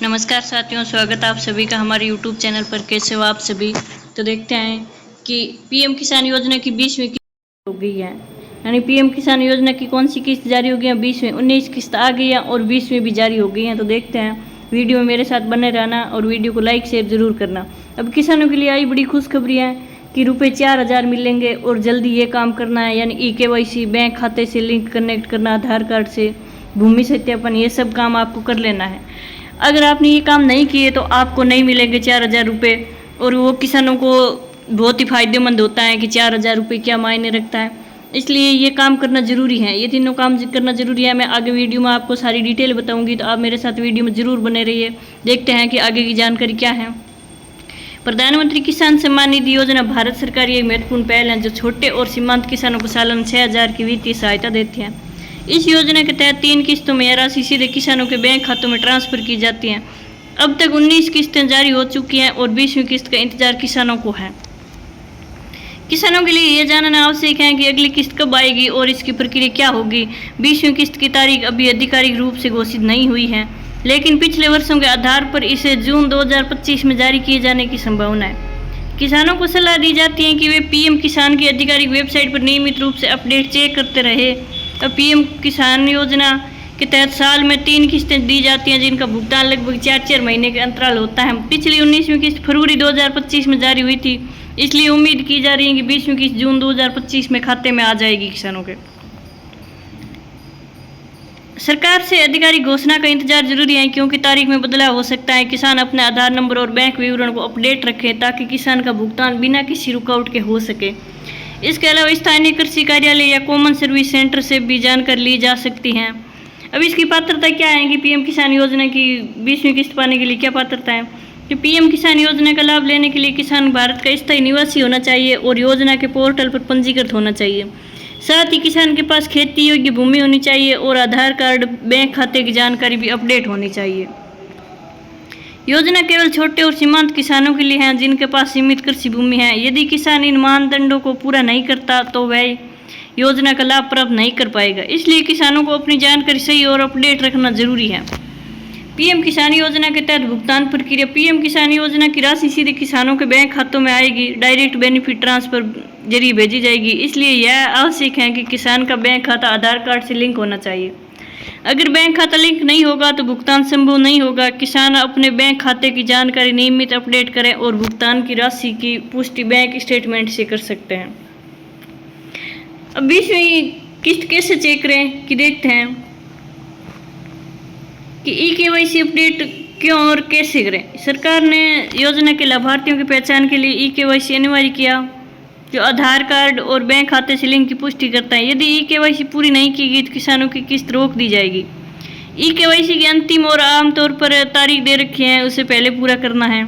नमस्कार साथियों, स्वागत है आप सभी का हमारे YouTube चैनल पर। कैसे हो आप सभी। तो देखते हैं कि पीएम किसान योजना की 20वीं किस्त हो गई है। यानी पीएम किसान योजना की कौन सी किस्त जारी हो गई है? 20वीं 19 किस्त आ गई है और 20वीं भी जारी हो गई है। तो देखते हैं, वीडियो में मेरे साथ बने रहना और वीडियो को लाइक शेयर जरूर करना। अब किसानों के लिए आई बड़ी खुशखबरी है कि रुपये 4000 मिलेंगे और जल्दी ये काम करना है। यानी KYC, बैंक खाते से लिंक कनेक्ट करना, आधार कार्ड से भूमि सत्यापन, ये सब काम आपको कर लेना है। अगर आपने ये काम नहीं किए तो आपको नहीं मिलेंगे 4000 रुपये। और वो किसानों को बहुत ही फायदेमंद होता है कि 4000 रुपये क्या मायने रखता है। इसलिए ये काम करना ज़रूरी है, ये तीनों काम करना ज़रूरी है। मैं आगे वीडियो में आपको सारी डिटेल बताऊंगी, तो आप मेरे साथ वीडियो में ज़रूर बने रहिए। देखते हैं कि आगे की जानकारी क्या है। प्रधानमंत्री किसान सम्मान निधि योजना भारत सरकार की एक महत्वपूर्ण पहल है जो छोटे और सीमांत किसानों को सालाना 6000 की वित्तीय सहायता देती है। इस योजना के तहत 3 किस्तों में यह राशि सीधे किसानों के बैंक खातों में ट्रांसफर की जाती है। अब तक 19 किस्तें जारी हो चुकी हैं और 20वीं किस्त का इंतजार किसानों को है। किसानों के लिए यह जानना आवश्यक है कि अगली किस्त कब आएगी और इसकी प्रक्रिया क्या होगी। 20वीं किस्त की तारीख अभी आधिकारिक रूप से घोषित नहीं हुई है, लेकिन पिछले वर्षों के आधार पर इसे जून 2025 में जारी किए जाने की संभावना है। किसानों को सलाह दी जाती है कि वे पीएम किसान की आधिकारिक वेबसाइट पर नियमित रूप से अपडेट चेक करते रहे। अब पीएम किसान योजना के तहत साल में 3 किस्तें दी जाती हैं, जिनका भुगतान लगभग 4-4 महीने के अंतराल होता है। पिछली 19वीं किस्त फरवरी 2025 में जारी हुई थी, इसलिए उम्मीद की जा रही है कि 20वीं किस्त जून 2025 में खाते में आ जाएगी किसानों के। सरकार से आधिकारिक घोषणा का इंतजार जरूरी है, क्योंकि तारीख में बदलाव हो सकता है। किसान अपने आधार नंबर और बैंक विवरण को अपडेट रखें ताकि किसान का भुगतान बिना किसी रुकावट के हो सके। इसके अलावा स्थानीय कृषि कार्यालय या कॉमन सर्विस सेंटर से भी जानकारी ली जा सकती है। अब इसकी पात्रता क्या है कि पीएम किसान योजना की 20वीं किस्त पाने के लिए क्या पात्रता है। कि पीएम किसान योजना का लाभ लेने के लिए किसान भारत का स्थायी निवासी होना चाहिए और योजना के पोर्टल पर पंजीकृत होना चाहिए। साथ ही किसान के पास खेती योग्य भूमि होनी चाहिए और आधार कार्ड, बैंक खाते की जानकारी भी अपडेट होनी चाहिए। योजना केवल छोटे और सीमांत किसानों के लिए है जिनके पास सीमित कृषि भूमि है। यदि किसान इन मानदंडों को पूरा नहीं करता तो वह योजना का लाभ प्राप्त नहीं कर पाएगा। इसलिए किसानों को अपनी जानकारी सही और अपडेट रखना जरूरी है। पीएम किसान योजना के तहत भुगतान प्रक्रिया। पीएम किसान योजना की राशि सीधे किसानों के बैंक खातों में आएगी, डायरेक्ट बेनिफिट ट्रांसफर जरिए भेजी जाएगी। इसलिए यह आवश्यक है कि किसान का बैंक खाता आधार कार्ड से लिंक होना चाहिए। अगर बैंक खाता लिंक नहीं होगा तो भुगतान संभव नहीं होगा। किसान अपने बैंक खाते की जानकारी नियमित अपडेट करें और भुगतान की राशि की पुष्टि बैंक स्टेटमेंट से कर सकते हैं। अब 20वीं किस्त कैसे चेक करें कि देखते हैं कि KYC अपडेट क्यों और कैसे करें। सरकार ने योजना के लाभार्थियों की पहचान के लिए KYC अनिवार्य किया, जो आधार कार्ड और बैंक खाते से लिंक की पुष्टि करता है। यदि KYC पूरी नहीं की गई तो किसानों की किस्त रोक दी जाएगी। KYC की अंतिम और आमतौर पर तारीख दे रखी है, उसे पहले पूरा करना है।